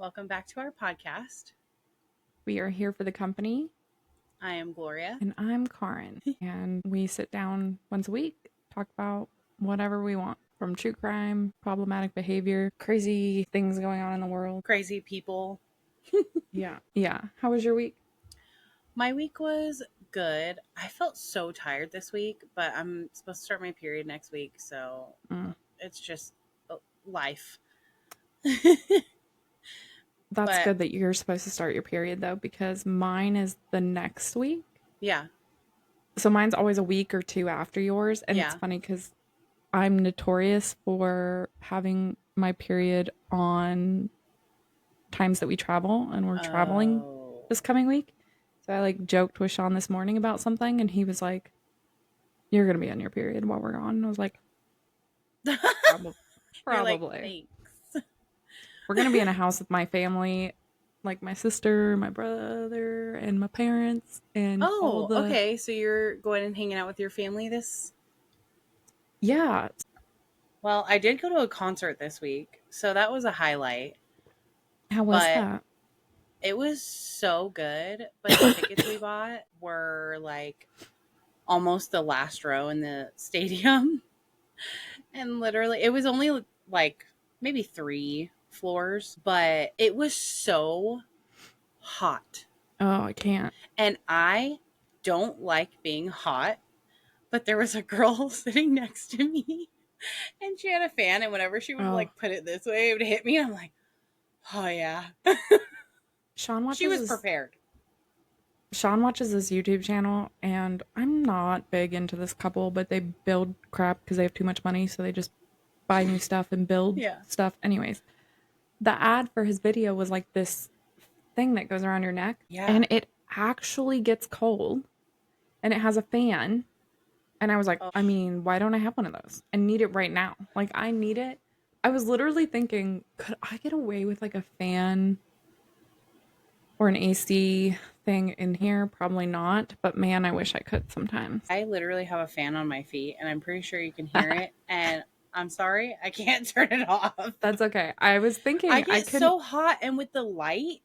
Welcome back to our podcast. We are here for the company. I am Gloria. And I'm Karin. And we sit down once a week, talk about whatever we want, from true crime, problematic behavior, crazy things going on in the world. Crazy people. Yeah. How was your week? My week was good. I felt so tired this week, but I'm supposed to start my period next week, so it's just life. That's good that you're supposed to start your period, though, because mine is the next week. Yeah. So mine's always a week or two after yours. And It's funny because I'm notorious for having my period on times that we travel, and we're traveling this coming week. So I joked with Sean this morning about something, and he was like, "You're gonna be on your period while we're gone." And I was like, "Probably." Like, thanks. We're gonna be in a house with my family, like my sister, my brother, and my parents, and okay. So you're going and hanging out with your family this? Yeah. Well, I did go to a concert this week, so that was a highlight. How was that? It was so good, but the tickets we bought were almost the last row in the stadium. And literally, it was only maybe 3 floors, but it was so hot. Oh, I can't. And I don't like being hot, but there was a girl sitting next to me and she had a fan, and whenever she would put it this way, it would hit me, and I'm like, oh yeah. She was prepared. Sean watches this YouTube channel, and I'm not big into this couple, but they build crap because they have too much money, so they just buy new stuff and build stuff. Anyways, the ad for his video was like this thing that goes around your neck, and it actually gets cold, and it has a fan, and I was like, I mean, why don't I have one of those? I need it right now. Like, I need it. I was literally thinking, could I get away with a fan or an AC thing in here? Probably not, but man, I wish I could sometimes. I literally have a fan on my feet, and I'm pretty sure you can hear it, and I'm sorry, I can't turn it off. That's okay. I was thinking I get so hot, and with the light,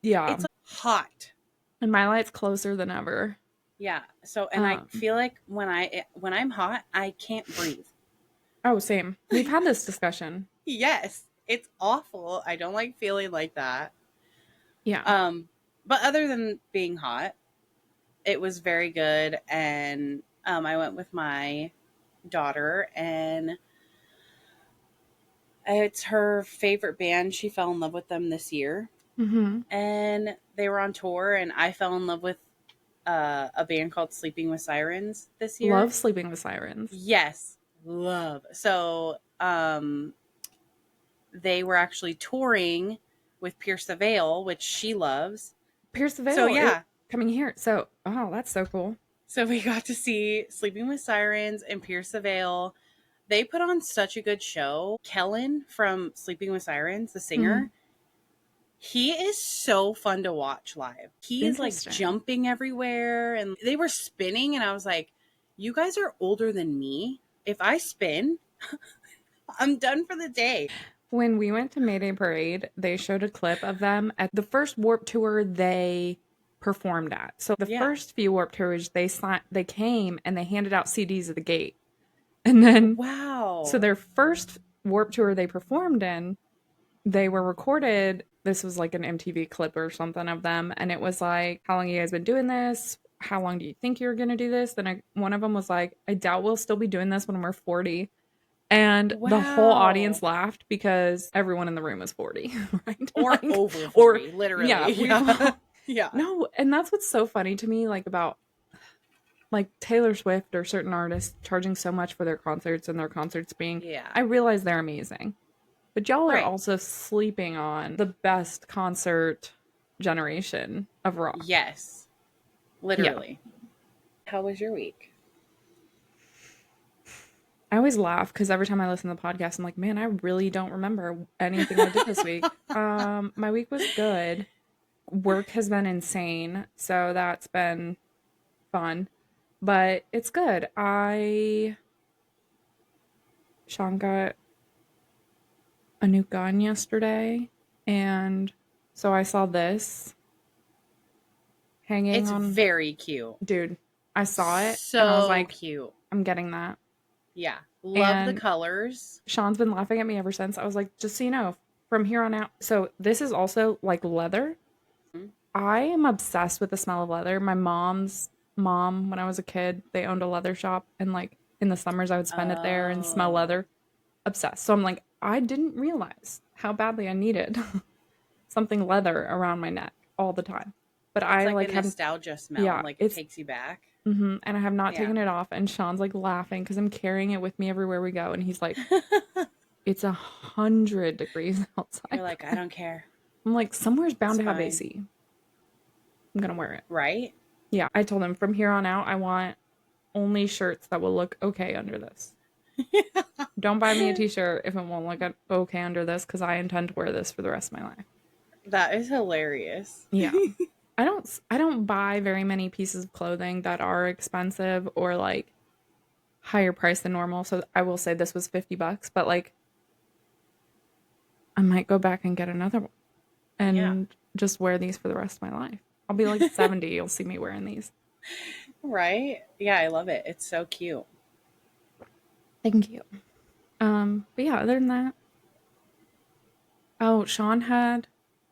it's hot. And my light's closer than ever. Yeah. So, and I feel like when I'm hot, I can't breathe. Oh, same. We've had this discussion. Yes. It's awful. I don't like feeling like that. Yeah. But other than being hot, it was very good. And I went with my daughter, and it's her favorite band. She fell in love with them this year. Mm-hmm. And they were on tour, and I fell in love with a band called Sleeping with Sirens this year. Love Sleeping with Sirens. Yes. Love. So they were actually touring with Pierce the Veil, which she loves. Pierce the Veil. So yeah, coming here. So that's so cool. So we got to see Sleeping with Sirens and Pierce the Veil. They put on such a good show. Kellen from Sleeping with Sirens, the singer, he is so fun to watch live. He is jumping everywhere, and they were spinning, and I was like, you guys are older than me. If I spin, I'm done for the day. When we went to Mayday Parade, they showed a clip of them at the first Warped Tour they performed at. So the first few Warped Tours, they came and they handed out CDs at the gate. And then, so their first Warped Tour they performed in, they were recorded. This was like an MTV clip or something of them. And it was like, how long have you guys been doing this? How long do you think you're going to do this? Then one of them was like, I doubt we'll still be doing this when we're 40. And the whole audience laughed because everyone in the room was 40, right? Or over 40, literally. Yeah. Yeah. No, and that's what's so funny to me, about Taylor Swift or certain artists charging so much for their concerts, and their concerts being, I realize they're amazing. But y'all are also sleeping on the best concert generation of rock. Yes. Literally. Yeah. How was your week? I always laugh because every time I listen to the podcast, I'm like, man, I really don't remember anything I did this week. My week was good. Work has been insane, so that's been fun. But it's good. Sean got a new gun yesterday, And so I saw this hanging It's on. very cute. Dude, I saw it and I was So like, cute. I'm getting that. Yeah. Love the And colors. Sean's been laughing at me ever since. I was like, just so you know, from here on out. So this is also like leather. I am obsessed with the smell of leather. My mom's mom, when I was a kid, they owned a leather shop, and like in the summers I would spend it there and smell Oh. leather. Obsessed. So I'm like, I didn't realize how badly I needed something leather around my neck all the time. But It's I like a like have, nostalgia smell. yeah, Like it it's takes you back. and I have not Yeah. taken it off. And Sean's like laughing because I'm carrying it with me everywhere we go, and he's like, it's 100 degrees You're outside. like, I don't care. I'm like, somewhere's bound It's to have fine. AC. I'm gonna wear it. Right? Yeah, I told him from here on out, I want only shirts that will look okay under this. Don't buy me a t-shirt if it won't look okay under this, because I intend to wear this for the rest of my life. That is hilarious. Yeah. I don't buy very many pieces of clothing that are expensive or like higher price than normal. So I will say this was $50, but like I might go back and get another one Yeah. and just wear these for the rest of my life. I'll be like 70, you'll see me wearing these. Right? Yeah, I love it. It's so cute. Thank you. But yeah, other than that, oh,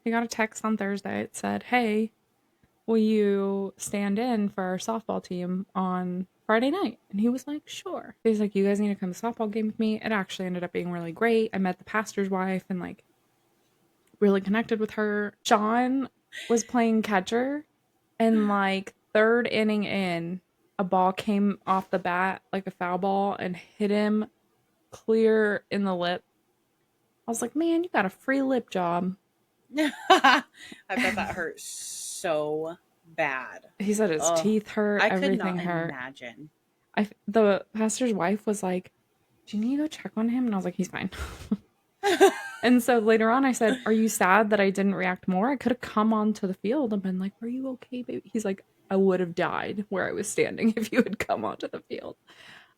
he got a text on Thursday. It said, "Hey, will you stand in for our softball team on Friday night?" And he was like, "Sure." He's like, "You guys need to come to the softball game with me." It actually ended up being really great. I met the pastor's wife and like really connected with her. Sean was playing catcher, and like third inning in, a ball came off the bat like a foul ball and hit him clear in the lip. I was like, "Man, you got a free lip job." I bet that hurt so bad. He said his Oh, teeth hurt, I could everything not hurt. imagine. The pastor's wife was like, "Do you need to go check on him?" And I was like, "He's fine." And so later on, I said, "Are you sad that I didn't react more? I could have come onto the field and been like, 'Are you okay, baby?'" He's like, "I would have died where I was standing if you had come onto the field."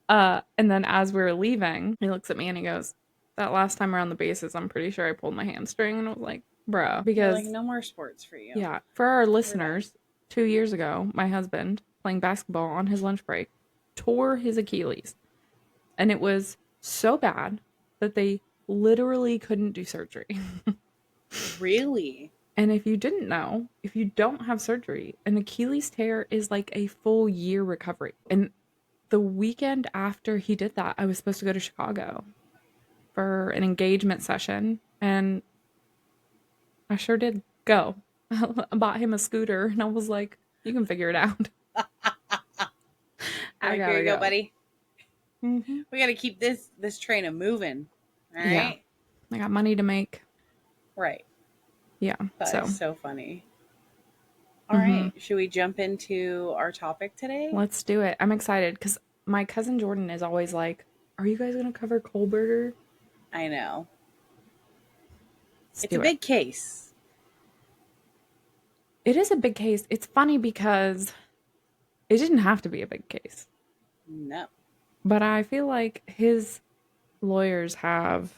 And then as we were leaving, he looks at me and he goes, "That last time around the bases, I'm pretty sure I pulled my hamstring." And I was like, "Bro," You're like, because no more sports for you. yeah, for our We're done. listeners, 2 years ago, my husband playing basketball on his lunch break tore his Achilles. And it was so bad that they literally couldn't do surgery. Really? And if you didn't know, if you don't have surgery, an Achilles tear is like a full year recovery. And the weekend after he did that, I was supposed to go to Chicago for an engagement session. And I sure did go. I bought him a scooter and I was like, "You can figure it out." I Like, here gotta you go, go. buddy. Mm-hmm. We got to keep this train a moving. All Yeah. right. I got money to make. Right. Yeah. That So is so funny. All mm-hmm. right. Should we jump into our topic today? Let's do it. I'm excited because my cousin Jordan is always like, "Are you guys going to cover Kohberger?" I know. Let's It's a do it. big case. It is a big case. It's funny because it didn't have to be a big case. No. But I feel like his lawyers have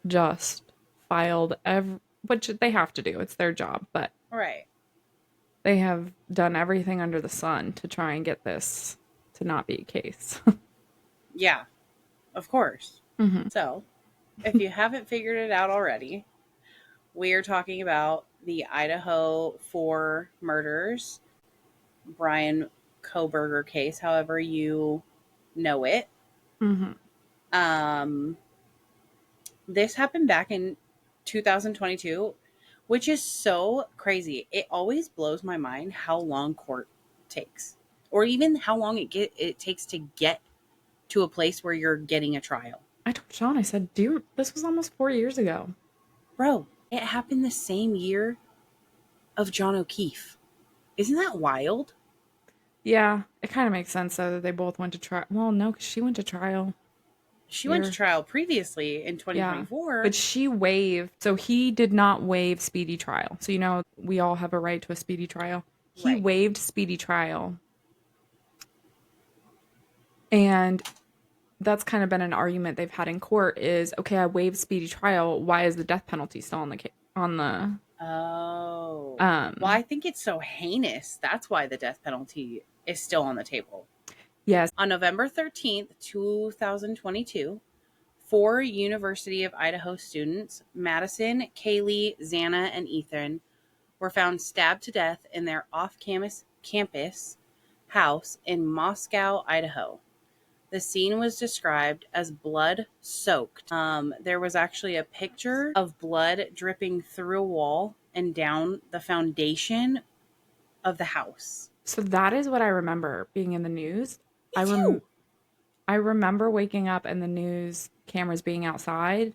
just filed which they have to do. It's their job, but Right. they have done everything under the sun to try and get this to not be a case. Yeah. Of course. Mm-hmm. So, if you haven't figured it out already, we are talking about the Idaho 4 murders, Bryan Kohberger case, however you know it. Mm-hmm. Um, this happened back in 2022, which is so crazy. It always blows my mind how long court takes, or even how long it takes to get to a place where you're getting a trial. I told Sean, I said, "Dude, this was almost 4 years ago." Bro, it happened the same year of John O'Keefe. Isn't that wild? Yeah, it kind of makes sense though that they both went to trial. Well, no, because she went to trial. She went to trial previously in Yeah, 2024. but she waived. So he did not waive speedy trial. So we all have a right to a speedy trial. He Right. waived speedy trial, and that's kind of been an argument they've had in court is, okay, I waived speedy trial. Why is the death penalty still on the Oh. Well, um I think it's so heinous. That's why the death penalty is still on the table. yes. On November 13th, 2022, four University of Idaho students, Madison, Kaylee, Xana, and Ethan, were found stabbed to death in their off-campus house in Moscow, Idaho. The scene was described as blood-soaked. There was actually a picture of blood dripping through a wall and down the foundation of the house. So that is what I remember being in the news. Me too. I remember waking up and the news cameras being outside,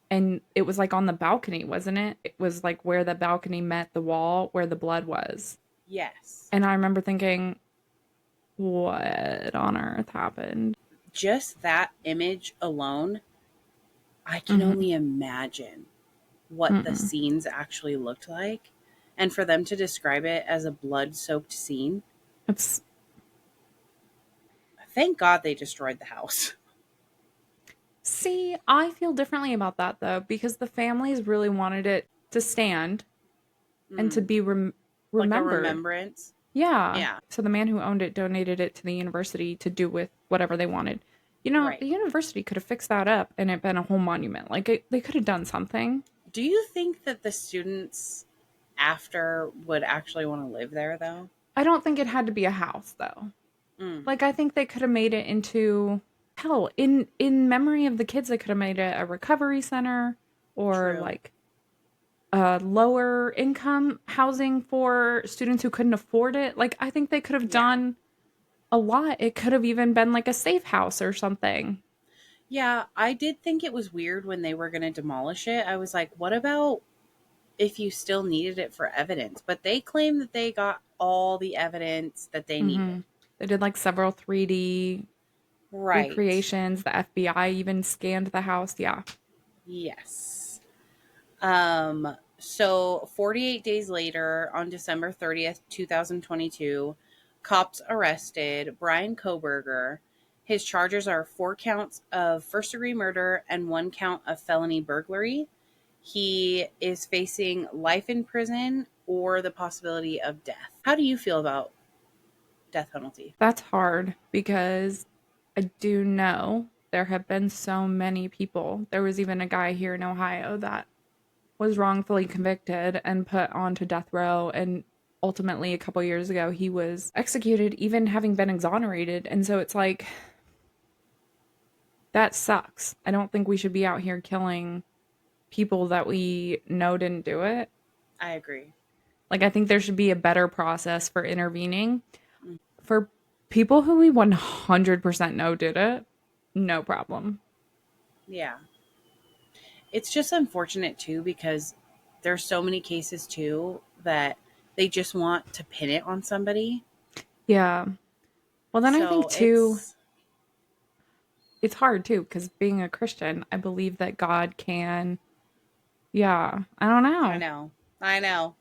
and it was like on the balcony, wasn't it? It was like where the balcony met the wall where the blood was. Yes. And I remember thinking, what on earth happened? Just that image alone, I can Mm-hmm. only imagine what the scenes actually looked like. And for them to describe it as a blood-soaked scene, It's thank God they destroyed the house. See, I feel differently about that though, because the families really wanted it to stand and to be Like a remembered. remembrance. Yeah. Yeah. So the man who owned it donated it to the university to do with whatever they wanted. You know, Right. the university could have fixed that up and it been a whole monument. Like they could have done something. Do you think that the students after would actually want to live there though? I don't think it had to be a house though. Mm, Like I think they could have made it into hell, in memory of the kids, they could have made it a recovery center or true. like lower income housing for students who couldn't afford it. Like, I think they could have Yeah. done a lot. It could have even been like a safe house or something. Yeah, I did think it was weird when they were going to demolish it. I was like, what about if you still needed it for evidence? But they claim that they got all the evidence that they Hmm. needed. They did like several 3D Right. recreations. The FBI even scanned the house. Yeah. Yes. So 48 days later, on December 30th, 2022, cops arrested Bryan Kohberger. His charges are 4 counts of first-degree murder and 1 count of felony burglary. He is facing life in prison or the possibility of death. How do you feel about death penalty? That's hard because I do know there have been so many people. There was even a guy here in Ohio that was wrongfully convicted and put onto death row, and ultimately a couple years ago he was executed even having been exonerated. And so it's like, that sucks. I don't think we should be out here killing people that we know didn't do it. I agree. Like, I think there should be a better process for intervening Mm, for people who we 100% know did it. No problem. yeah. It's just unfortunate too because there's so many cases too that they just want to pin it on somebody. Yeah. Well, then I think So too, it's hard too, because being a Christian, I believe that God can, yeah, I don't I know. know. I know.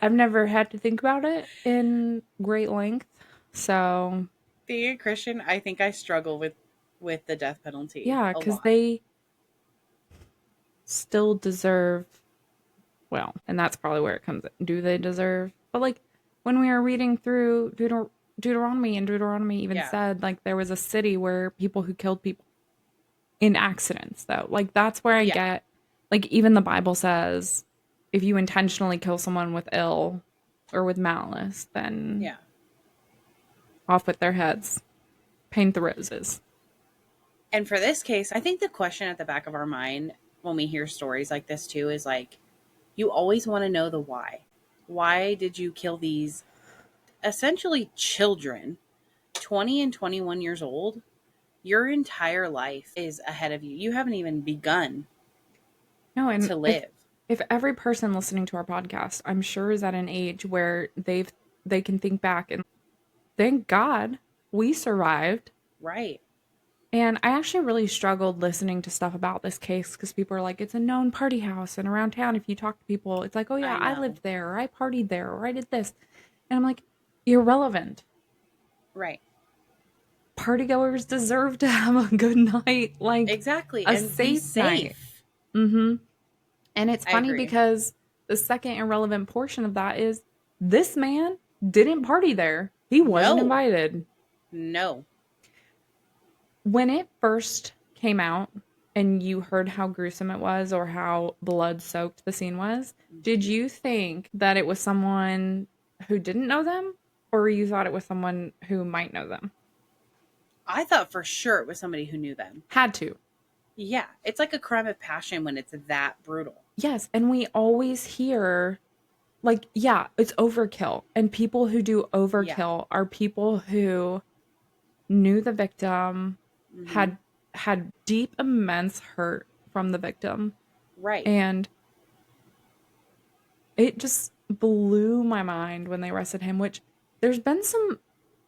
I've never had to think about it in great length. So, Being a Christian, I think I struggle with the death penalty yeah, a because lot. they still deserve, well, and that's probably where it comes in. Do they deserve? But like when we were reading through Deuteronomy, and Deuteronomy even Yeah. said like there was a city where people who killed people in accidents, though. Like that's where I Yeah. get, like, even the Bible says if you intentionally kill someone with ill or with malice, then Yeah. off with their heads, paint the roses. And for this case, I think the question at the back of our mind when we hear stories like this too is like, you always want to know the why. Why did you kill these essentially children, 20 and 21 years old? Your entire life is ahead of you. You haven't even begun No, and to live. if every person listening to our podcast, I'm sure, is at an age where they can think back and thank God we survived. Right. And I actually really struggled listening to stuff about this case because people are like, it's a known party house. And around town, if you talk to people, it's like, oh, yeah, I I know. lived there, or I partied there, or I did this. And I'm like, irrelevant. Right. partygoers deserve to have a good night, like exactly, a and be safe night. safe. Mm-hmm. And it's I funny agree. because the second irrelevant portion of that is this man didn't party there. He wasn't No, invited. no. When it first came out and you heard how gruesome it was or how blood soaked the scene was, did you think that it was someone who didn't know them or you thought it was someone who might know them? I thought for sure it was somebody who knew them. Had to. Yeah, it's like a crime of passion when it's that brutal. Yes, and we always hear like, yeah, it's overkill. And people who do Yeah. overkill are people who knew the victim, Mm-hmm. had deep immense hurt from the victim, Right. and it just blew my mind when they arrested him, which there's been some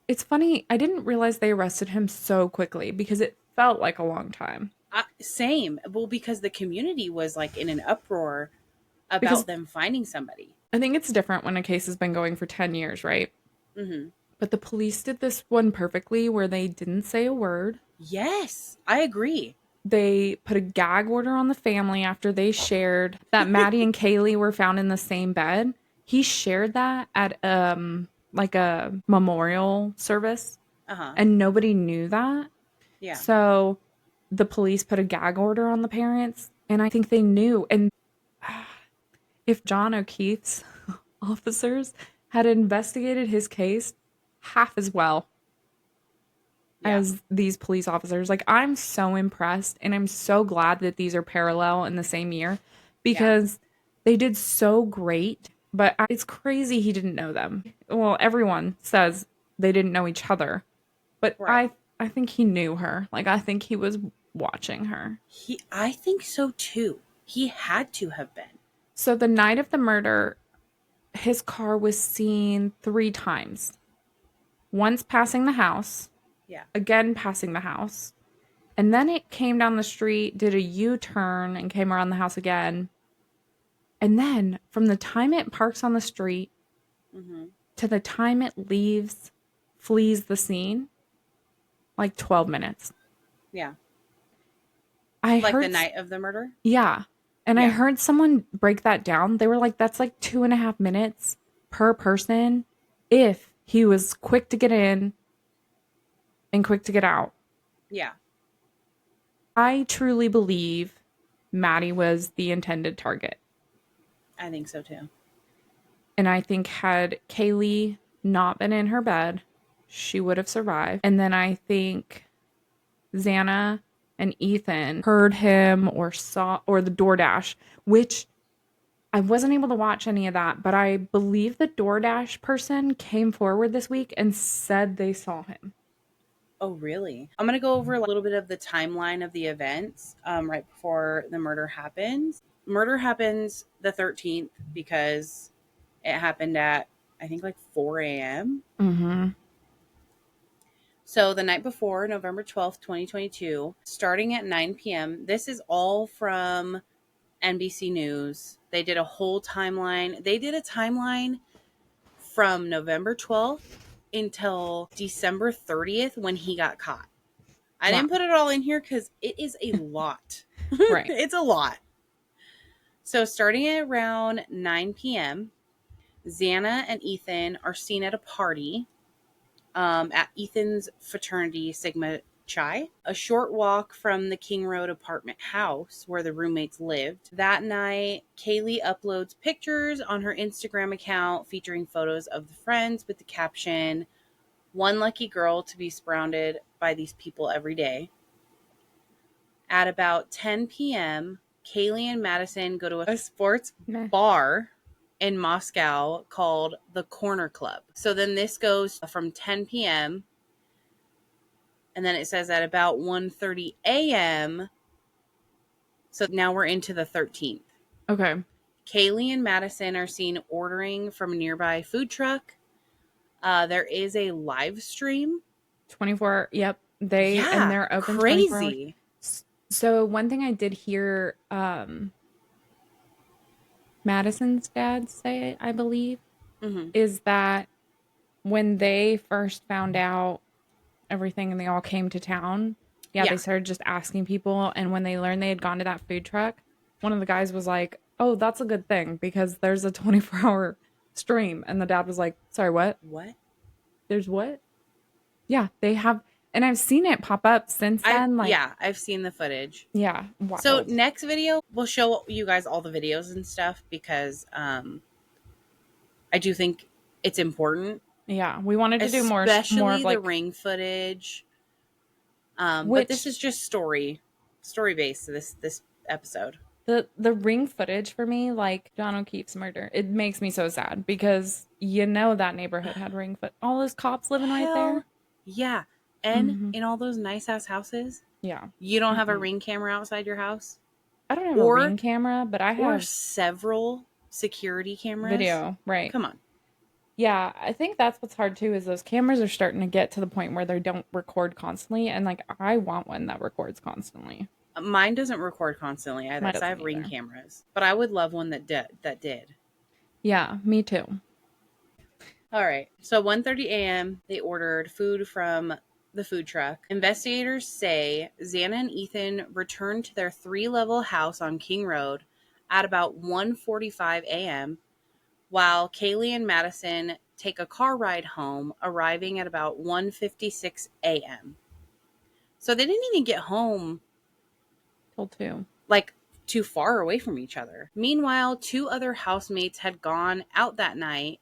it's funny, I didn't realize they arrested him so quickly because it felt like a long time. Same. Well, because the community was like in an uproar Because about them finding somebody. I think it's different when a case has been going for 10 years, right? Mm-hmm. But the police did this one perfectly where they didn't say a word. Yes, I agree. They put a gag order on the family after they shared that Maddie and Kaylee were found in the same bed. He shared that at like a memorial service Uh-huh. and nobody knew that. Yeah. So the police put a gag order on the parents and I think they knew. And if John O'Keefe's officers had investigated his case half as well Yeah. as these police officers. Like, I'm so impressed and I'm so glad that these are parallel in the same year Yeah. because they did so great. But it's crazy he didn't know them. Well, everyone says they didn't know each other, but Right. I think he knew her. Like, I think he was watching her. I think so too. He had to have been. So the night of the murder, his car was seen 3 times. Once passing the house, Yeah. again passing the house, and then it came down the street, did a U-turn, and came around the house again. And then from the time it parks on the street Mm-hmm. to the time it leaves, flees the scene, like 12 minutes. Yeah. I Like the heard, night of the murder? yeah. And I Yeah. heard someone break that down. They were like, that's like 2.5 minutes per person if he was quick to get in and quick to get out. Yeah. I truly believe Maddie was the intended target. I think so too. And I think had Kaylee not been in her bed, she would have survived. And then I think Xana and Ethan heard him or saw, or the DoorDash, which I wasn't able to watch any of that, but I believe the DoorDash person came forward this week and said they saw him. Oh, really? I'm going to go over a little bit of the timeline of the events right before the murder happens. Murder happens the 13th because it happened at, I think, like 4 a.m. Mm-hmm. So the night before, November 12th, 2022, starting at 9 p.m., this is all from NBC News. They did a whole timeline. They did a timeline from November 12th until December 30th when he got caught. I Wow. didn't put it all in here because it is a lot. Right. It's a lot. So starting at around 9 p.m., Xana and Ethan are seen at a party at Ethan's fraternity, Sigma Chi, a short walk from the King Road apartment house where the roommates lived. That night, Kaylee uploads pictures on her Instagram account featuring photos of the friends with the caption, "One lucky girl to be surrounded by these people every day." At about 10 p.m., Kaylee and Madison go to a sports bar in Moscow called the Corner Club. So then this goes from 10 p.m. and then it says at about 1:30 a.m. So now we're into the 13th. Okay. Kaylee and Madison are seen ordering from a nearby food truck. There is a live stream. 24. Yep. And they're open 24 hours. Crazy. So one thing I did hear Madison's dad say, I believe, Mm-hmm. is that when they first found out everything and they all came to town, yeah, they started just asking people. And when they learned they had gone to that food truck, one of the guys was like, "Oh, that's a good thing because there's a 24-hour stream." And the dad was like, "Sorry, what? What? There's what?" Yeah, they have, and I've seen it pop up since then. Like, I've seen the footage. yeah, So wild. next video, we'll show you guys all the videos and stuff because I do think it's important. Yeah, we wanted to do more especially of the like, ring footage. But this which is just story based. This episode. the ring footage for me, like John O'Keefe's murder, it makes me so sad because you know that neighborhood had ring foot. All those cops living right Hell there. yeah, and Mm-hmm. in all those nice ass houses, Yeah. you don't have a Mm-mm. ring camera outside your house, I don't have a or ring camera, but I or have several security cameras. video. Right. Come on. Yeah, I think that's what's hard too is those cameras are starting to get to the point where they don't record constantly, and like I want one that records constantly. Mine doesn't record constantly either, Mine because I doesn't have ring either. cameras. But I would love one that did. Yeah, me too. All right. So 1:30 a.m. they ordered food from the food truck. Investigators say Xana and Ethan returned to their 3-level house on King Road at about 1:45 a.m., while Kaylee and Madison take a car ride home, arriving at about 1:56 a.m. So they didn't even get home Till 2. like too far away from each other. Meanwhile, 2 other housemates had gone out that night.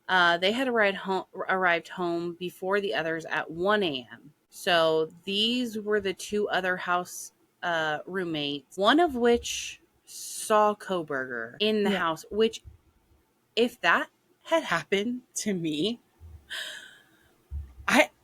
They had arrived home before the others at 1 a.m. So these were the 2 other house roommates, one of which saw Kohberger in the Yeah. house, which, if that had happened to me,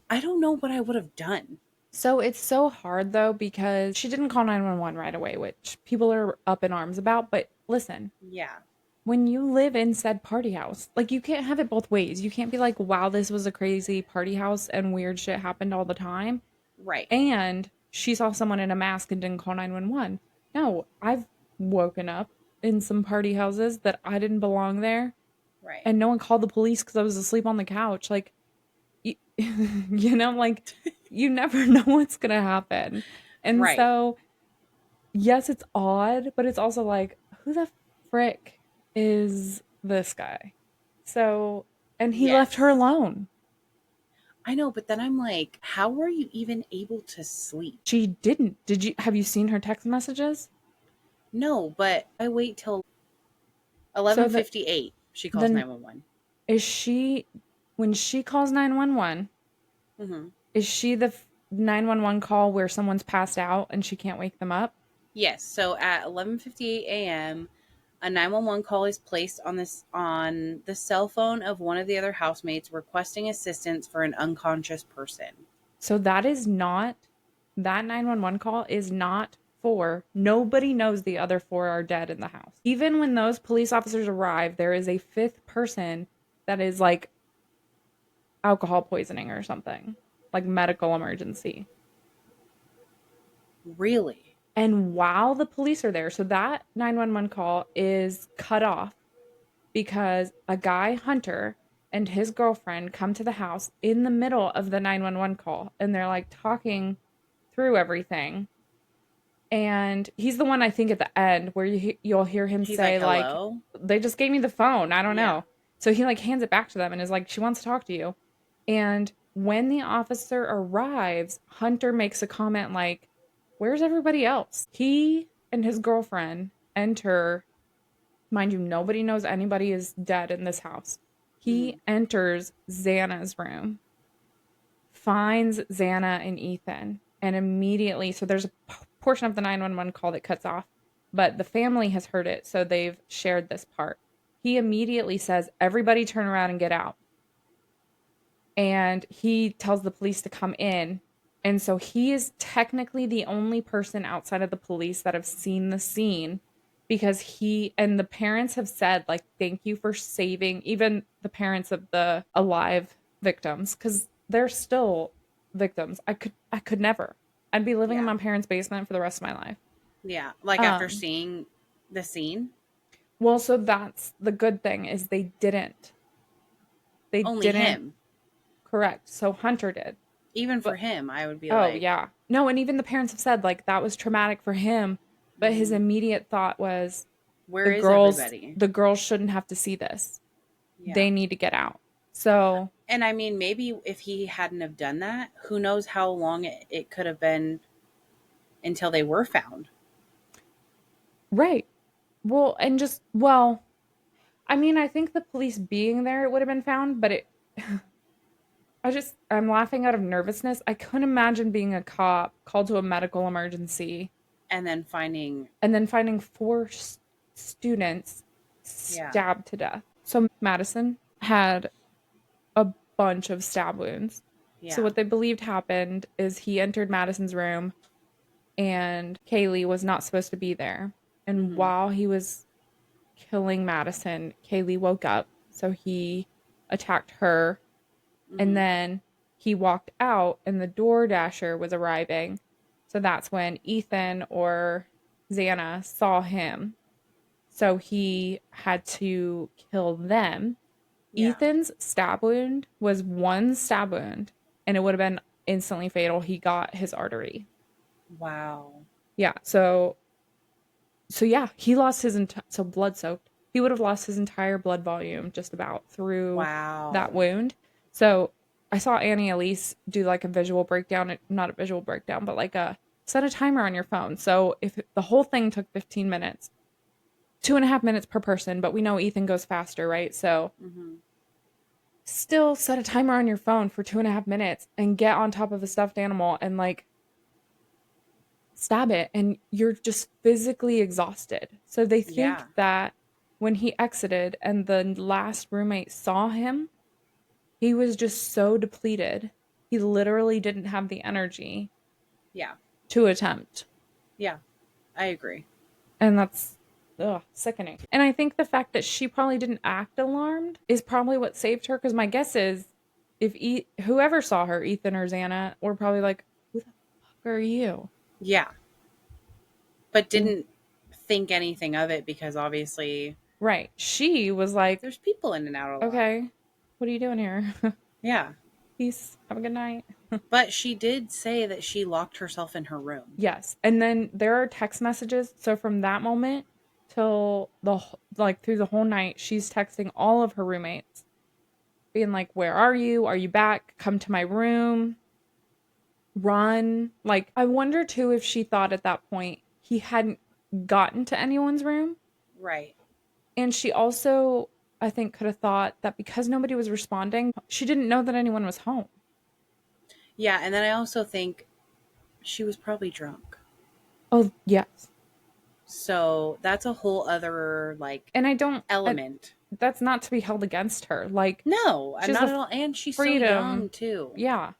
I don't know what I would have done. So it's so hard though because she didn't call 911 right away, which people are up in arms about. But listen, Yeah. when you live in said party house, like you can't have it both ways. You can't be like, wow, this was a crazy party house and weird shit happened all the time. Right. And she saw someone in a mask and didn't call 911. No, I've woken up in some party houses that I didn't belong there Right. and no one called the police because I was asleep on the couch. Like, you, you know, like you never know what's going to happen. And Right. so, yes, it's odd, but it's also like, who the frick is this guy? So, and he left her Yes. alone. I know, but then I'm like, how were you even able to sleep? She didn't. Have you seen her text messages? No, but I wait till So 11:58. She calls then 911. is she, when she calls 911, Mm-hmm. is she the 911 call where someone's passed out and she can't wake them up? Yes. So at 11:58 a.m., a 911 call is placed on the cell phone of one of the other housemates requesting assistance for an unconscious person. So that 911 call is not for, nobody knows the other 4 are dead in the house. Even when those police officers arrive, there is a 5th person that is like alcohol poisoning or something, like medical emergency. Really? And while the police are there, so that 911 call is cut off because a guy, Hunter, and his girlfriend come to the house in the middle of the 911 call and they're like talking through everything. And he's the one I think at the end where you'll hear him He's like, say like, hello? they just gave me the phone. I don't Yeah. know. So he like hands it back to them and is like, she wants to talk to you. And when the officer arrives, Hunter makes a comment like, where's everybody else? He and his girlfriend enter. Mind you, nobody knows anybody is dead in this house. Mm-hmm. He enters Xana's room, finds Xana and Ethan, and immediately, so there's a portion of the 911 call that cuts off, but the family has heard it, so they've shared this part. He immediately says, everybody turn around and get out. And he tells the police to come in. And so he is technically the only person outside of the police that have seen the scene because he and the parents have said, like, thank you for saving even the parents of the alive victims because they're still victims. I could never. I'd be living in Yeah. my parents' basement for the rest of my life. Yeah. Like after Um, seeing the scene? well, so that's the good thing is they didn't. They Only didn't him. correct. So Hunter did. Even for But him, I would be oh, like, yeah. No, and even the parents have said, like, that was traumatic for him, but his mm, immediate thought was, where is everybody? the girls shouldn't have to see this. Yeah. They need to get out. So, And I mean, maybe if he hadn't have done that, who knows how long it could have been until they were found. right. Well, and just, well, I mean, I think the police being there, it would have been found, but it, I'm laughing out of nervousness. I couldn't imagine being a cop called to a medical emergency And then finding, and then finding four students yeah, stabbed to death. So Madison had a bunch of stab wounds. So yeah, what they believed happened is he entered Madison's room and Kaylee was not supposed to be there. And mm-hmm, while he was killing Madison, Kaylee woke up. So he attacked her and mm-hmm, then he walked out and the door dasher was arriving. So that's when Ethan or Xana saw him. So he had to kill them. yeah, Ethan's stab wound was one stab wound and it would have been instantly fatal. He got his artery. wow, Yeah. So yeah, he lost his so blood soaked. He would have lost his entire blood volume just about through that wow, wound. So I saw Annie Elise do like a visual breakdown, not a visual breakdown, but like a set a timer on your phone. So if the whole thing took 15 minutes, 2.5 minutes per person, but we know Ethan goes faster, right? So mm-hmm, still set a timer on your phone for 2.5 minutes and get on top of a stuffed animal and like stab it and you're just physically exhausted. So they think yeah, that when he exited and the last roommate saw him, he was just so depleted. He literally didn't have the energy yeah, to attempt. yeah, I agree. And that's sickening. And I think the fact that she probably didn't act alarmed is probably what saved her because my guess is if whoever saw her, Ethan or Xana, were probably like, "Who the fuck are you?" Yeah, but didn't think anything of it because obviously Right. She was like, there's people in and out a lot. "Okay, what are you doing here? Yeah. Peace. Have a good night." But she did say that she locked herself in her room. Yes. And then there are text messages. So from that moment till like through the whole night, she's texting all of her roommates, being like, "Where are you? Are you back? Come to my room. Run." Like, I wonder too if she thought at that point he hadn't gotten to anyone's room. Right. And she also, I think, could have thought that because nobody was responding, she didn't know that anyone was home. Yeah, and then I also think she was probably drunk. Oh, yes. So that's a whole other like And I don't, element. that's not to be held against her. Like, No, she I'm has not the at all. And she's so freedom. young too. Yeah.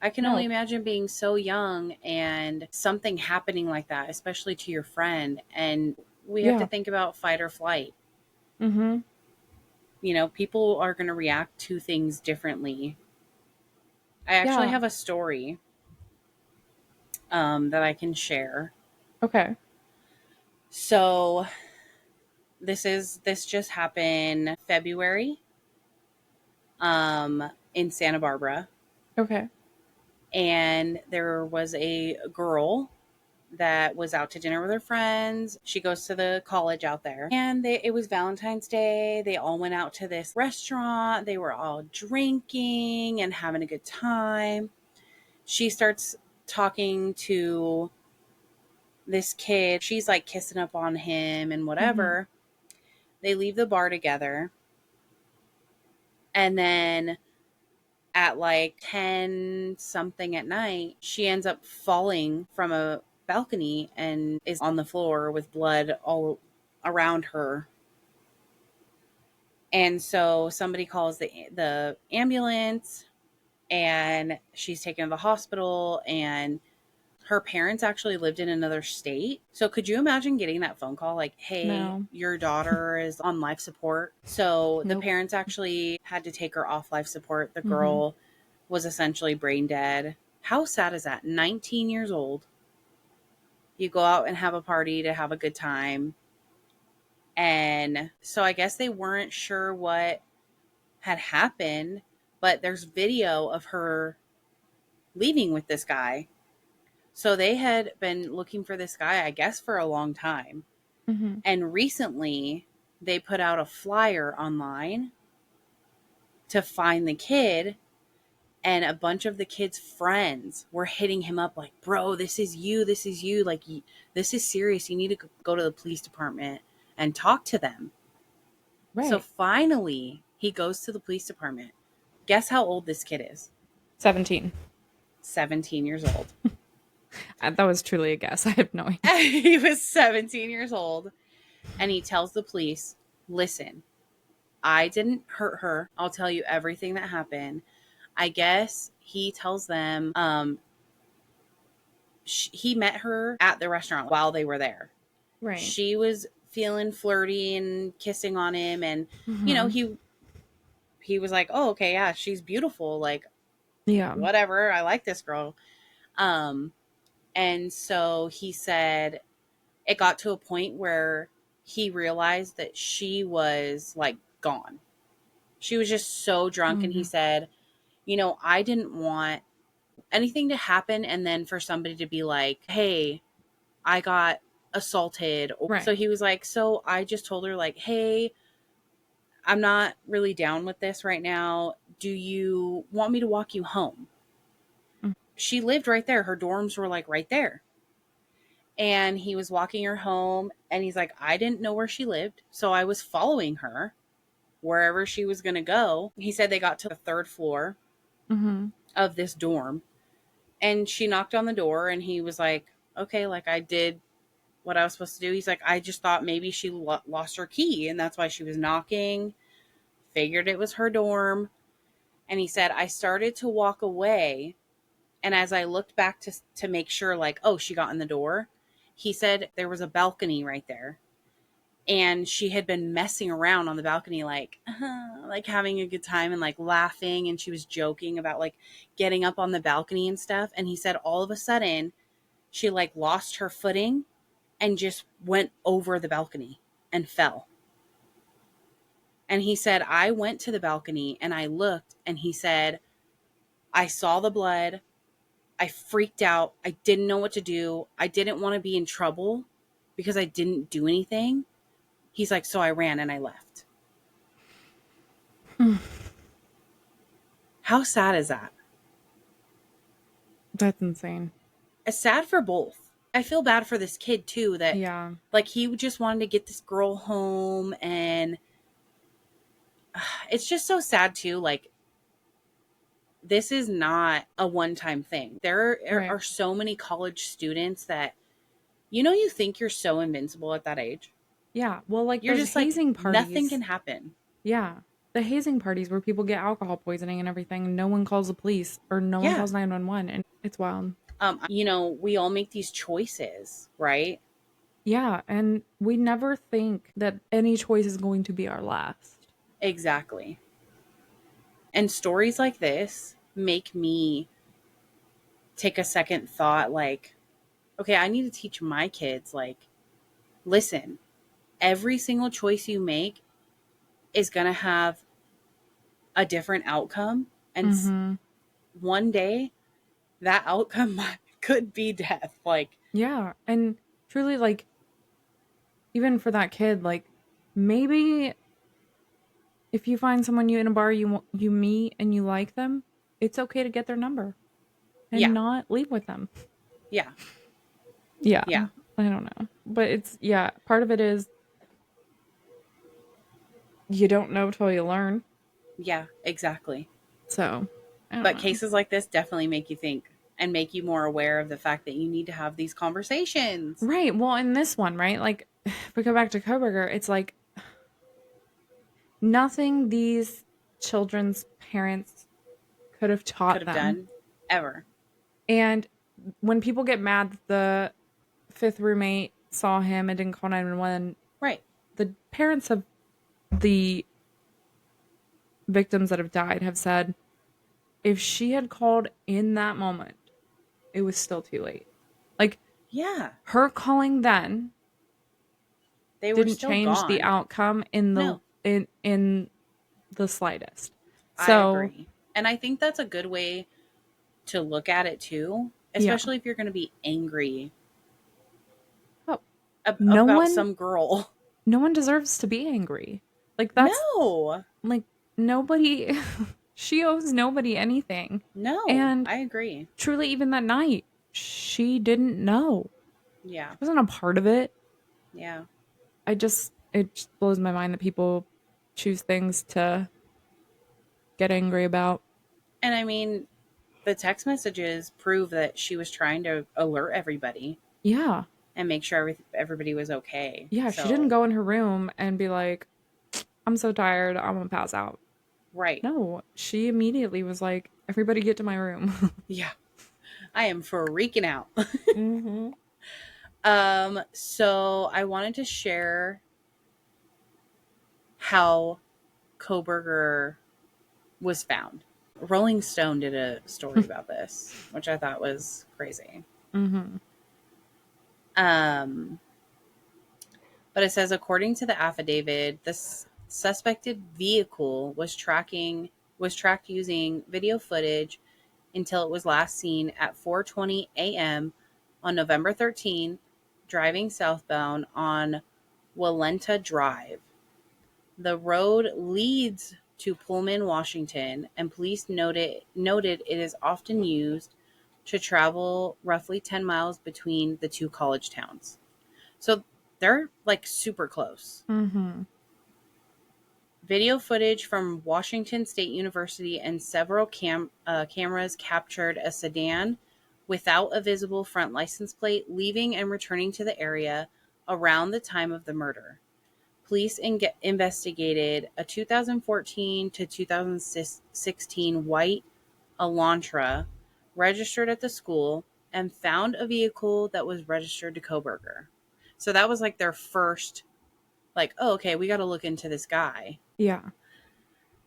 I can only No. imagine being so young and something happening like that, especially to your friend. And we have to Yeah. think about fight or flight. Mm-hmm. You know, people are going to react to things differently. I actually Yeah. have a story that I can share. Okay. So this just happened February in Santa Barbara, Okay. and there was a girl that was out to dinner with her friends. She goes to the college out there, and it was Valentine's Day. They all went out to this restaurant. They were all drinking and having a good time. She starts talking to this kid. She's like kissing up on him and Mm-hmm. whatever. They leave the bar together, and then at like 10 something at night, she ends up falling from a balcony and is on the floor with blood all around her. And so somebody calls the ambulance, and she's taken to the hospital, and her parents actually lived in another state. So could you imagine getting that phone call like, "Hey, No. your daughter is on life support." So the Nope. parents actually had to take her off life support. The Mm-hmm. girl was essentially brain dead. How sad is that? 19 years old. You go out and have a party to have a good time. And so I guess they weren't sure what had happened, but there's video of her leaving with this guy. So they had been looking for this guy, I guess, for a long time. Mm-hmm. And recently they put out a flyer online to find the kid. And a bunch of the kid's friends were hitting him up like, bro, this is you. This is you. Like, this is serious. You need to go to the police department and talk to them. Right. So finally, he goes to the police department. Guess how old this kid is? 17. 17 years old. That was truly a guess. I have no idea. He was 17 years old. And he tells the police, listen, I didn't hurt her. I'll tell you everything that happened. I guess he tells them he met her at the restaurant while they were there. Right. She was feeling flirty and kissing on him. And, you know, he was like, oh, okay, yeah, she's beautiful. Like, yeah, whatever. I like this girl. And so he said it got to a point where he realized that she was like gone. She was just so drunk. And he said, you know, I didn't want anything to happen and then for somebody to be like, hey, I got assaulted. Right. So he was like, so I just told her like, hey, I'm not really down with this right now. Do you want me to walk you home? She lived right there. Her dorms were like right there. And he was walking her home and he's like, I didn't know where she lived. So I was following her wherever she was going to go. He said they got to the third floor of this dorm and she knocked on the door and he was like, okay, like I did what I was supposed to do. He's like, I just thought maybe she lost her key and that's why she was knocking. Figured it was her dorm. And he said, I started to walk away. And as I looked back to make sure, like, oh, she got in the door, he said there was a balcony right there. And she had been messing around on the balcony, like having a good time and like laughing. And she was joking about like getting up on the balcony and stuff. And he said all of a sudden she like lost her footing and just went over the balcony and fell. And he said, I went to the balcony and I looked and he said, I saw the blood. I freaked out. I didn't know what to do. I didn't want to be in trouble because I didn't do anything. He's like, so I ran and I left. How sad is that? That's insane. It's sad for both. I feel bad for this kid too, that like he just wanted to get this girl home and it's just so sad too. Like this is not a one-time thing. There are so many college students that, you know, you think you're so invincible at that age. Yeah. Well, like you're just hazing like, parties. Nothing can happen. Yeah. The hazing parties where people get alcohol poisoning and everything. And no one calls the police or no one calls 911. And it's wild. You know, we all make these choices, right? Yeah. And we never think that any choice is going to be our last. Exactly. And stories like this make me take a second thought, like, okay, I need to teach my kids, like, listen, every single choice you make is going to have a different outcome. And one day that outcome could be death. Like, yeah. And truly, like, even for that kid, like, maybe if you find someone you in a bar you meet and you like them, it's okay to get their number and not leave with them. Yeah. Yeah. Yeah. I don't know. But it's, part of it is you don't know till you learn. Yeah, exactly. So, but cases like this definitely make you think and make you more aware of the fact that you need to have these conversations. Right. Well, in this one, right? Like, if we go back to Kohberger, it's like nothing these children's parents could have taught them. Done ever. And when people get mad that the fifth roommate saw him and didn't call 911, right? The parents of the victims that have died have said, if she had called in that moment, it was still too late. Like, her calling then didn't change the outcome in the in the slightest. So, I agree. And I think that's a good way to look at it too, especially if you're going to be angry about some girl. No one deserves to be angry. Like, that's no, like nobody. She owes nobody anything. No, and I agree. Truly, even that night, she didn't know. Yeah, she wasn't a part of it. Yeah, it just blows my mind that people choose things to get angry about. And I mean, the text messages prove that she was trying to alert everybody. Yeah. And make sure everybody was okay. Yeah, so. She didn't go in her room and be like, I'm so tired, I'm gonna pass out. Right. No, she immediately was like, everybody get to my room. Yeah. I am freaking out. Mm-hmm. So I wanted to share how Kohberger was found. Rolling Stone did a story about this, which I thought was crazy. Mm-hmm. But it says, according to the affidavit, the suspected vehicle was tracked using video footage until it was last seen at 4:20 a.m. on November 13, driving southbound on Walenta Drive. The road leads to Pullman, Washington, and police noted it is often used to travel roughly 10 miles between the two college towns. So they're like super close. Mm-hmm. Video footage from Washington State University and several cameras captured a sedan without a visible front license plate leaving and returning to the area around the time of the murder. Police investigated a 2014 to 2016 white Elantra registered at the school and found a vehicle that was registered to Kohberger. So that was like their first, like, oh, okay, we got to look into this guy. Yeah.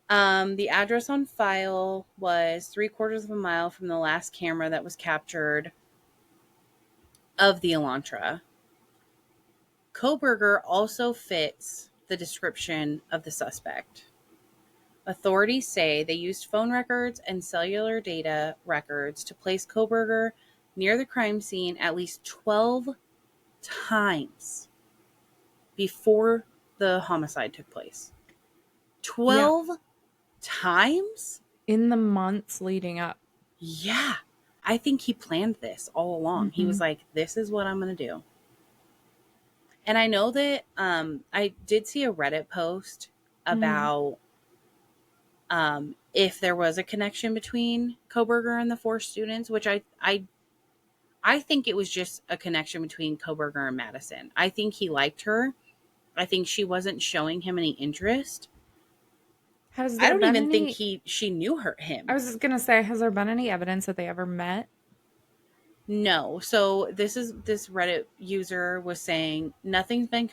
The address on file was 3/4 of a mile from the last camera that was captured of the Elantra. Kohberger also fits the description of the suspect. Authorities say they used phone records and cellular data records to place Kohberger near the crime scene at least 12 times before the homicide took place. 12 times? In the months leading up. Yeah. I think he planned this all along. Mm-hmm. He was like, this is what I'm going to do. And I know that I did see a Reddit post about if there was a connection between Kohberger and the 4 students, which I think it was just a connection between Kohberger and Madison. I think he liked her. I think she wasn't showing him any interest. I don't even think she knew him. I was just gonna say, has there been any evidence that they ever met? No. So this Reddit user was saying nothing's been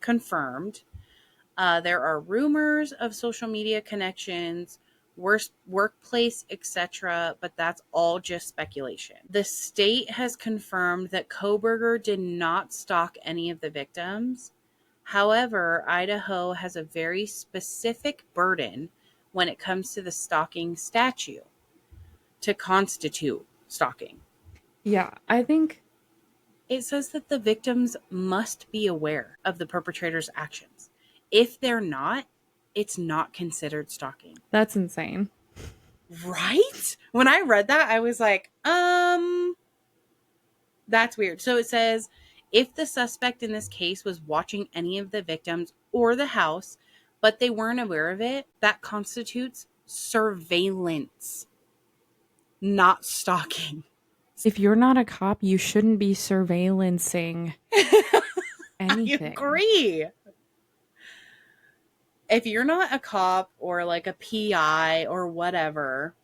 confirmed. There are rumors of social media connections, workplace, etc., but that's all just speculation. The state has confirmed that Kohberger did not stalk any of the victims. However, Idaho has a very specific burden when it comes to the stalking statute to constitute stalking. Yeah, I think it says that the victims must be aware of the perpetrator's actions. If they're not, it's not considered stalking. That's insane. Right? When I read that, I was like, that's weird. So it says, if the suspect in this case was watching any of the victims or the house, but they weren't aware of it, that constitutes surveillance, not stalking. If you're not a cop, you shouldn't be surveillancing anything. I agree. If you're not a cop or like a PI or whatever,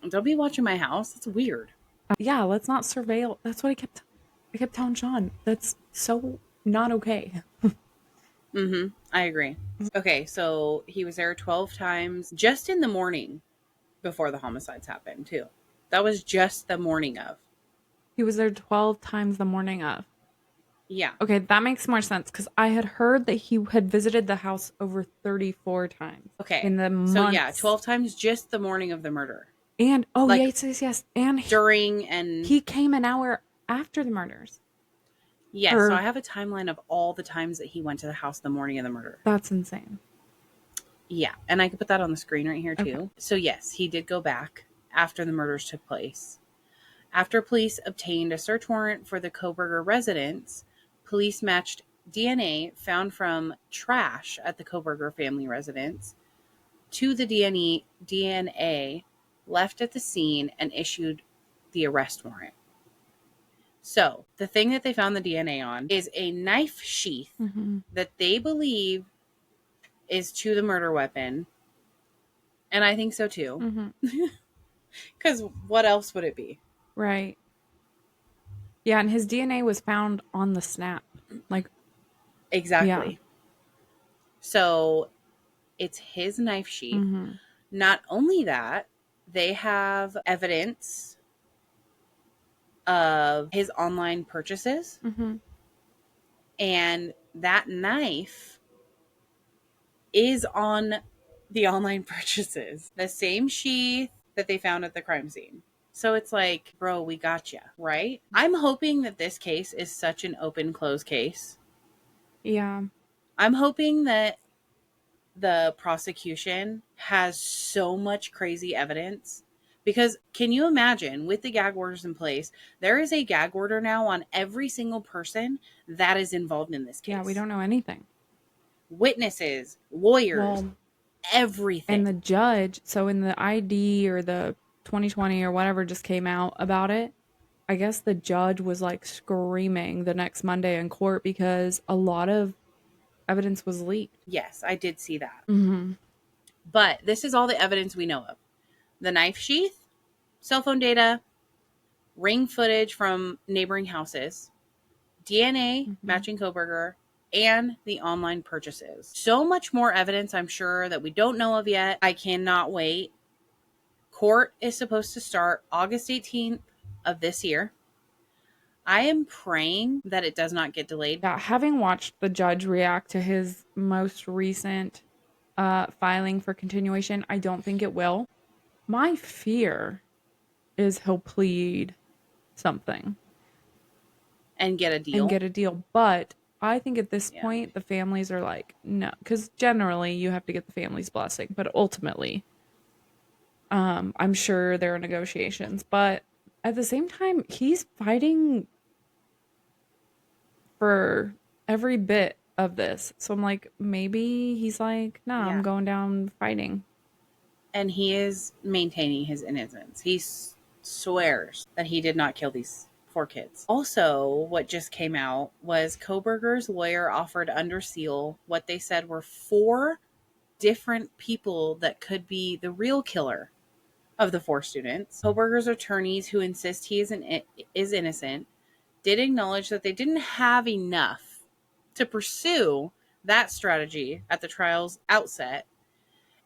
don't be watching my house. That's weird. Yeah, let's not surveil. That's what I kept telling Sean. That's so not okay. I agree. Okay, so he was there 12 times just in the morning before the homicides happened, too. That was just the morning of. He was there 12 times the morning of. Yeah. Okay, that makes more sense because I had heard that he had visited the house over 34 times. Okay. In the months. So, yeah, 12 times just the morning of the murder. And, yes. And during and... He came an hour after the murders. Yes, so I have a timeline of all the times that he went to the house the morning of the murder. That's insane. Yeah, and I can put that on the screen right here, too. Okay. So, yes, he did go back after the murders took place. After police obtained a search warrant for the Kohberger residence, police matched DNA found from trash at the Kohberger family residence to the DNA left at the scene and issued the arrest warrant. So, the thing that they found the DNA on is a knife sheath that they believe is to the murder weapon. And I think so too. Because what else would it be? Right. Yeah, and his DNA was found on the snap. Like, exactly. Yeah. So, it's his knife sheath. Not only that, they have evidence of his online purchases. And that knife is on the online purchases. The same sheath that they found at the crime scene. So it's like, bro, we got you, right? I'm hoping that this case is such an open-close case. Yeah. I'm hoping that the prosecution has so much crazy evidence. Because can you imagine, with the gag orders in place, there is a gag order now on every single person that is involved in this case. Yeah, we don't know anything. Witnesses, lawyers, everything. And the judge, so in the ID or the 2020 or whatever just came out about it, I guess the judge was like screaming the next Monday in court because a lot of evidence was leaked. Yes, I did see that. But this is all the evidence we know of. The knife sheath, cell phone data, ring footage from neighboring houses, DNA matching Kohberger, and the online purchases. So much more evidence, I'm sure, that we don't know of yet. I cannot wait. Court is supposed to start August 18th of this year. I am praying that it does not get delayed. Yeah, having watched the judge react to his most recent filing for continuation, I don't think it will. My fear is he'll plead something. And get a deal. But I think at this point, the families are like, no. Because generally, you have to get the family's blessing. But ultimately, I'm sure there are negotiations. But at the same time, he's fighting for every bit of this. So I'm like, maybe he's like, nah, I'm going down fighting. And he is maintaining his innocence. He swears that he did not kill these 4 kids. Also, what just came out was Kohberger's lawyer offered under seal what they said were 4 different people that could be the real killer of the 4 students. Kohberger's attorneys, who insist he is innocent, did acknowledge that they didn't have enough to pursue that strategy at the trial's outset,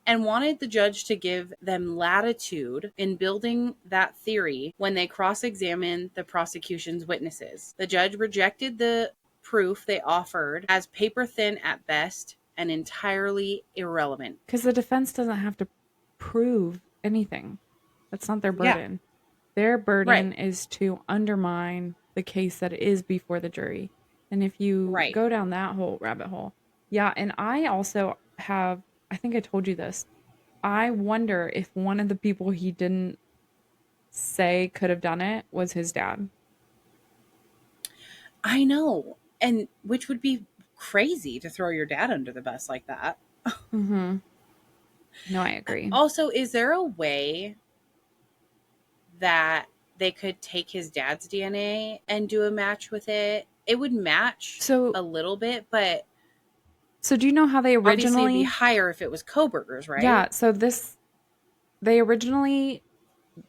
and wanted the judge to give them latitude in building that theory when they cross-examined the prosecution's witnesses. The judge rejected the proof they offered as paper-thin at best and entirely irrelevant. Because the defense doesn't have to prove anything. That's not their burden. Yeah. Their burden is to undermine the case that is before the jury. And if you go down that whole rabbit hole. Yeah, and I also have, I think I told you this. I wonder if one of the people he didn't say could have done it was his dad. I know. And which would be crazy to throw your dad under the bus like that. No, I agree. Also, is there a way that they could take his dad's DNA and do a match with it? It would match a little bit, but... So do you know how they originally... Obviously, it'd be higher if it was Kohberger's, right? Yeah, so they originally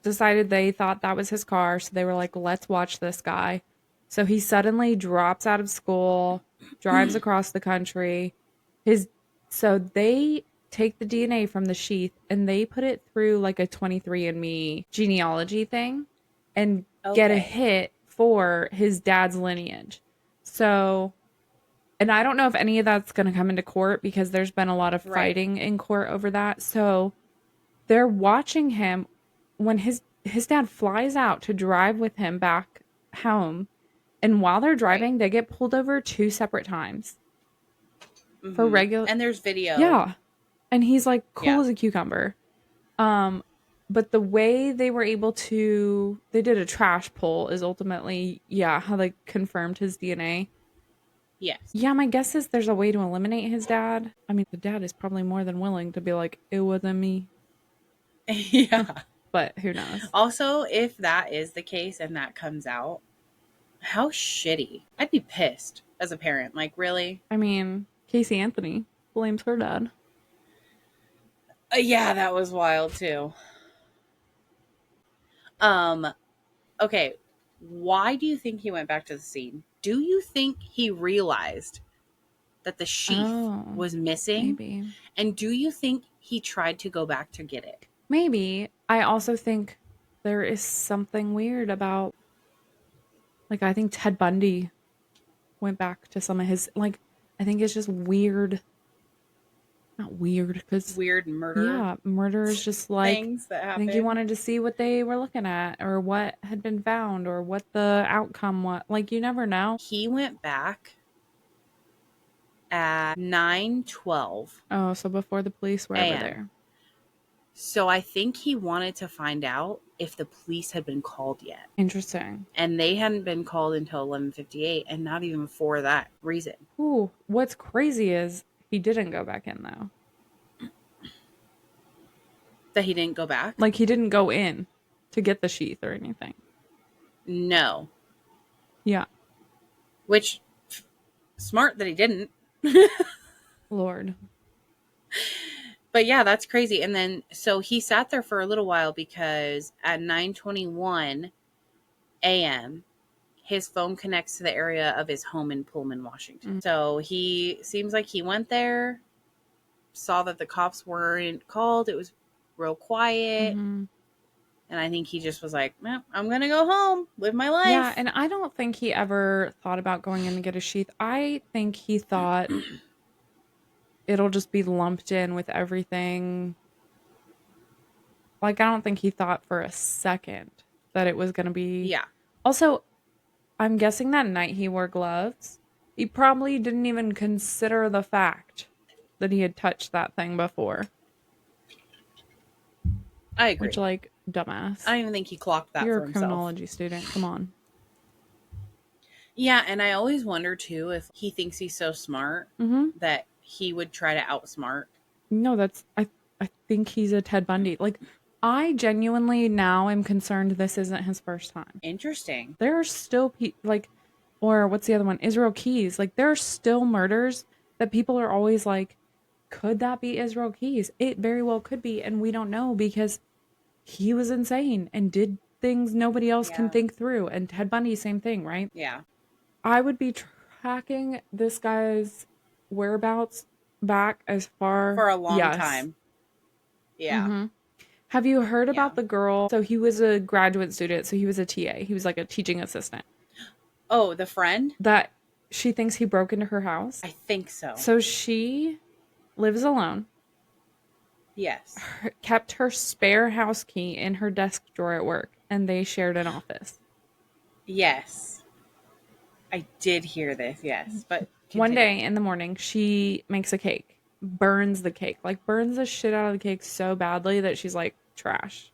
decided they thought that was his car, so they were like, let's watch this guy. So he suddenly drops out of school, drives across the country. So they take the DNA from the sheath and they put it through like a 23andMe genealogy thing and get a hit for his dad's lineage. So, and I don't know if any of that's going to come into court because there's been a lot of fighting in court over that. So they're watching him when his dad flies out to drive with him back home, and while they're driving, they get pulled over 2 separate times for regular. And there's video. Yeah, and he's like cool as a cucumber. But the way they were able to, they did a trash pull is ultimately, how they confirmed his DNA. Yes. Yeah, my guess is there's a way to eliminate his dad. I mean, the dad is probably more than willing to be like, it wasn't me. Yeah. But who knows? Also, if that is the case and that comes out, how shitty. I'd be pissed as a parent. Like, really? I mean, Casey Anthony blames her dad. Yeah, that was wild too. Okay. Why do you think he went back to the scene? Do you think he realized that the sheath was missing? Maybe. And do you think he tried to go back to get it? Maybe. I also think there is something weird about, like, I think Ted Bundy went back to some of his, like, I think it's just weird. Not weird, because weird murder. Yeah, murder is just like things that happen. I think he wanted to see what they were looking at, or what had been found, or what the outcome was. Like, you never know. He went back at 9:12. Oh, so before the police were ever there. So I think he wanted to find out if the police had been called yet. Interesting. And they hadn't been called until 11:58, and not even for that reason. Ooh, what's crazy is he didn't go back in, though. That he didn't go back? Like, he didn't go in to get the sheath or anything. No. Yeah. Which, smart that he didn't. Lord. But yeah, that's crazy. And then, so he sat there for a little while, because at 9:21 a.m., his phone connects to the area of his home in Pullman, Washington. Mm-hmm. So he seems like he went there, saw that the cops weren't called. It was real quiet. Mm-hmm. And I think he just was like, I'm going to go home, live my life. Yeah, and I don't think he ever thought about going in to get a sheath. I think he thought it'll just be lumped in with everything. Like, I don't think he thought for a second that it was going to be... Yeah. Also, I'm guessing that night he wore gloves. He probably didn't even consider the fact that he had touched that thing before. I agree. Which, like, dumbass. I don't even think he clocked that You're for himself. You're a criminology student. Come on. Yeah, and I always wonder, too, if he thinks he's so smart that he would try to outsmart. No, that's... I think he's a Ted Bundy. Like, I genuinely now am concerned this isn't his first time. Interesting. There are still or what's the other one? Israel Keys. Like, there are still murders that people are always like, could that be Israel Keys? It very well could be, and we don't know, because he was insane and did things nobody else can think through. And Ted Bundy, same thing, right? Yeah. I would be tracking this guy's whereabouts back as far... For a long time. Yeah. Mm-hmm. Have you heard about the girl? So he was a graduate student, so he was a TA. He was like a teaching assistant. Oh, the friend? That she thinks he broke into her house? I think so. So she lives alone. Yes. Kept her spare house key in her desk drawer at work, and they shared an office. Yes. I did hear this, yes. But continue. One day in the morning, she makes a cake. Burns the cake. Like, burns the shit out of the cake so badly that she's like, trash.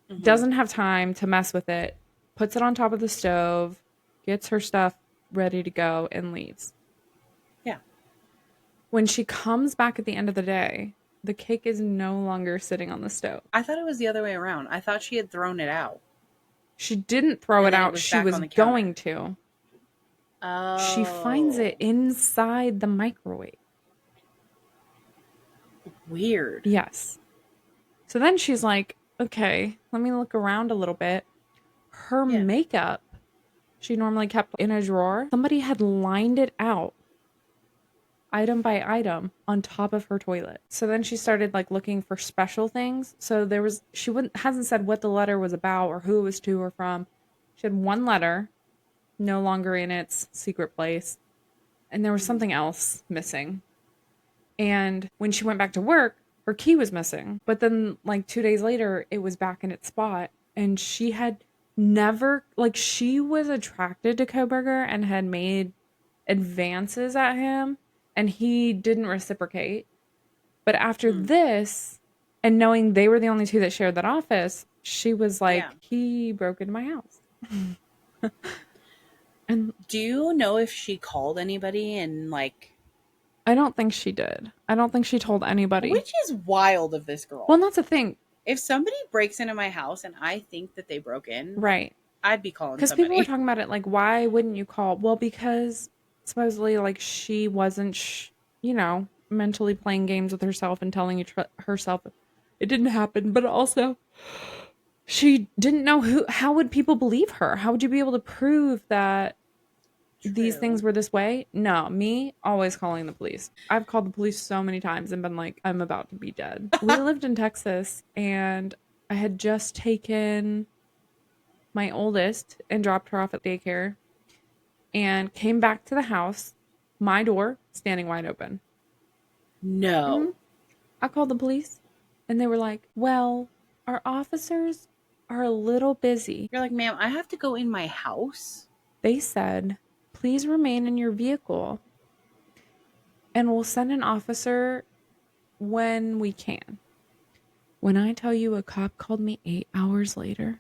Mm-hmm. Doesn't have time to mess with it. Puts it on top of the stove. Gets her stuff ready to go and leaves. Yeah. When she comes back at the end of the day, the cake is no longer sitting on the stove. I thought it was the other way around. I thought she had thrown it out. She didn't throw it out. She was going to. Oh. She finds it inside the microwave. Weird. Yes. So then she's like, okay, let me look around a little bit. Her makeup, she normally kept in a drawer. Somebody had lined it out, item by item, on top of her toilet. So then she started like looking for special things. So she hasn't said what the letter was about or who it was to or from. She had one letter, no longer in its secret place. And there was something else missing. And when she went back to work, her key was missing. But then like 2 days later, it was back in its spot. And she had never, like, she was attracted to Kohberger and had made advances at him, and he didn't reciprocate. But after this, and knowing they were the only two that shared that office, she was like, he broke into my house. And do you know if she called anybody and like... I don't think she did. I don't think she told anybody. Which is wild of this girl. Well, that's the thing. If somebody breaks into my house and I think that they broke in, right, I'd be calling somebody. Because people were talking about it, like, why wouldn't you call? Well, because supposedly, like, she wasn't, mentally playing games with herself and telling herself it didn't happen. But also, she didn't know how would people believe her? How would you be able to prove that these things were this way? No, me always calling the police. I've called the police so many times and been like, I'm about to be dead. We lived in Texas, and I had just taken my oldest and dropped her off at daycare and came back to the house, my door standing wide open. No. Mm-hmm. I called the police, and they were like, well, our officers are a little busy. You're like, ma'am, I have to go in my house. They said, please remain in your vehicle, and we'll send an officer when we can. When I tell you, a cop called me 8 hours later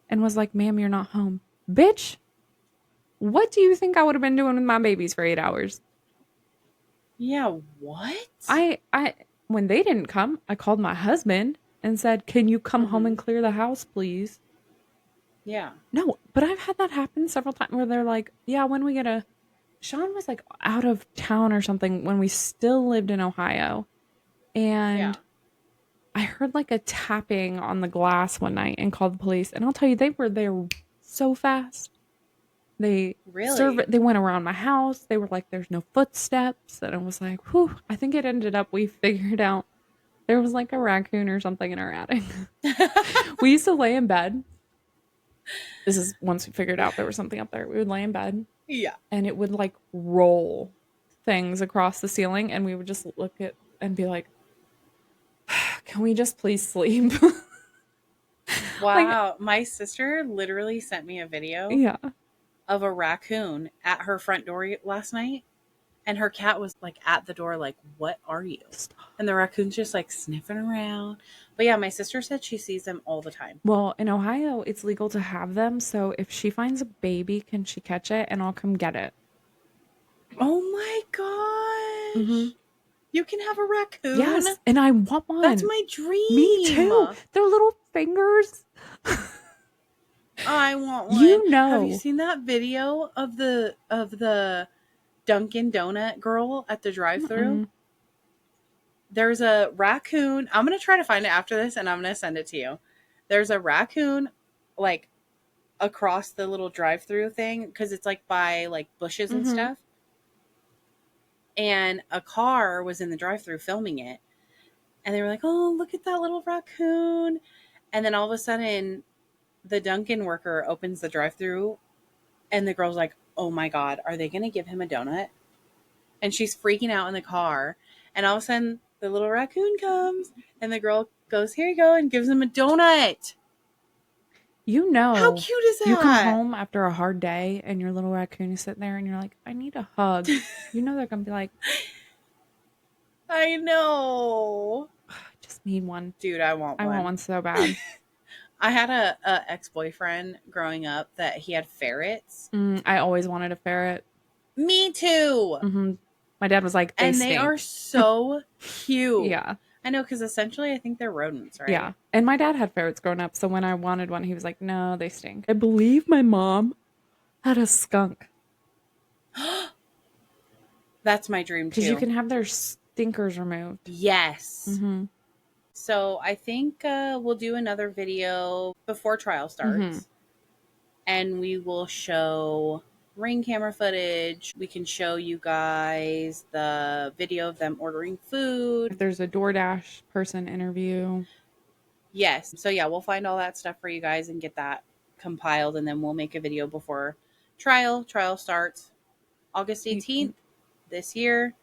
and was like, ma'am, you're not home. Bitch, what do you think I would have been doing with my babies for 8 hours? Yeah, what? I when they didn't come, I called my husband and said, can you come home and clear the house, please? Yeah. No, but I've had that happen several times where they're like, yeah, when we get a... Sean was like out of town or something when we still lived in Ohio. And I heard like a tapping on the glass one night and called the police. And I'll tell you, they were there so fast. They they went around my house. They were like, there's no footsteps. And I was like, whew. I think it ended up, we figured out there was like a raccoon or something in our attic. We used to lay in bed. This is once we figured out there was something up there. We would lay in bed. Yeah. And it would like roll things across the ceiling. And we would just look at and be like, can we just please sleep? Wow. Like, my sister literally sent me a video of a raccoon at her front door last night. And her cat was like at the door, like, what are you? Stop. And the raccoon's just like sniffing around. But yeah, my sister said she sees them all the time. Well, in Ohio, it's legal to have them. So if she finds a baby, can she catch it? And I'll come get it. Oh my gosh. Mm-hmm. You can have a raccoon? Yes, and I want one. That's my dream. Me too. Their little fingers. I want one. You know. Have you seen that video of the Dunkin' Donut girl at the drive-thru? Mm-mm. There's a raccoon. I'm going to try to find it after this, and I'm going to send it to you. There's a raccoon, like, across the little drive-thru thing, because it's, like, by, like, bushes and stuff. And a car was in the drive-thru filming it. And they were like, oh, look at that little raccoon. And then all of a sudden, the Dunkin' worker opens the drive-thru, and the girl's like, oh my God, are they going to give him a donut? And she's freaking out in the car. And all of a sudden, the little raccoon comes, and the girl goes, here you go, and gives him a donut. You know. How cute is that? You come home after a hard day, and your little raccoon is sitting there, and you're like, I need a hug. You know they're going to be like, I know. I just need one. Dude, I want one. I want one so bad. I had a ex-boyfriend growing up that he had ferrets. I always wanted a ferret. Me too. Mm-hmm. My dad was like, they stink. Are so cute. Yeah. I know, because essentially I think they're rodents, right? Yeah. And my dad had ferrets growing up, so when I wanted one, he was like, no, they stink. I believe my mom had a skunk. That's my dream too. Because you can have their stinkers removed. Yes. Mm-hmm. So I think we'll do another video before trial starts. Mm-hmm. And we will show Ring camera footage. We can show you guys the video of them ordering food. If there's a DoorDash person interview. Yes. So yeah, we'll find all that stuff for you guys and get that compiled. And then we'll make a video before trial. Trial starts August 18th this year.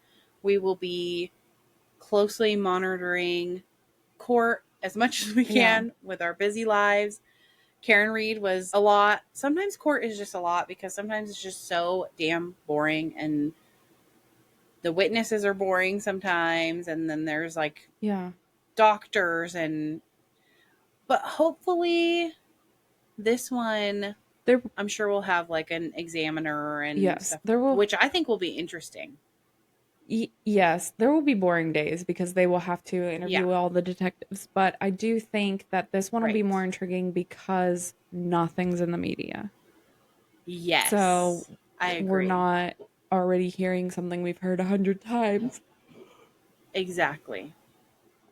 We will be closely monitoring court as much as we can with our busy lives. Karen Reed was a lot. Sometimes court is just a lot because sometimes it's just so damn boring, and the witnesses are boring sometimes, and then there's like doctors, but hopefully this one I'm sure we'll have like an examiner and stuff, which I think will be interesting. Yes, there will be boring days because they will have to interview all the detectives, but I do think that this one will be more intriguing because nothing's in the media. Yes. So I agree. We're not already hearing something we've heard 100 times. Exactly.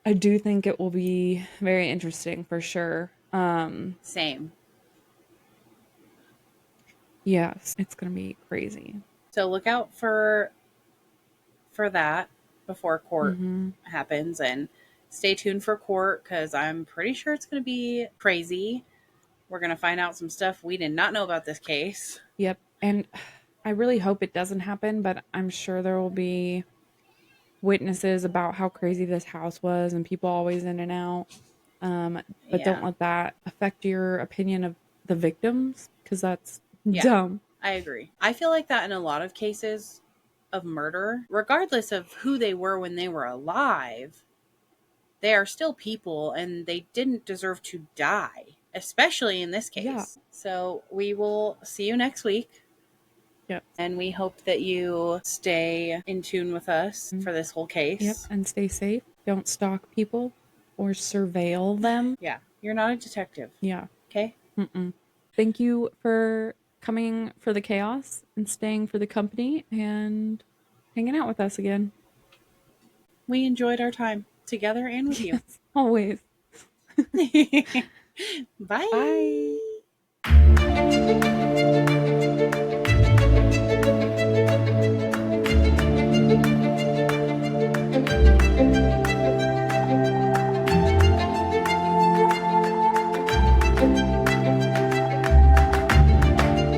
I do think it will be very interesting for sure. Same. Yes, it's going to be crazy. So look out for that before court happens, and stay tuned for court because I'm pretty sure it's going to be crazy. We're going to find out some stuff we did not know about this case. Yep. And I really hope it doesn't happen, but I'm sure there will be witnesses about how crazy this house was and people always in and out. But don't let that affect your opinion of the victims because that's dumb. I agree. I feel like that in a lot of cases of murder, regardless of who they were when they were alive, they are still people and they didn't deserve to die, especially in this case. Yeah. So we will see you next week. Yep. And we hope that you stay in tune with us for this whole case. Yep. And stay safe. Don't stalk people or surveil them. Yeah. You're not a detective. Yeah. Okay? Thank you for coming for the chaos and staying for the company and hanging out with us again. We enjoyed our time together and with you. Always. Bye. Bye.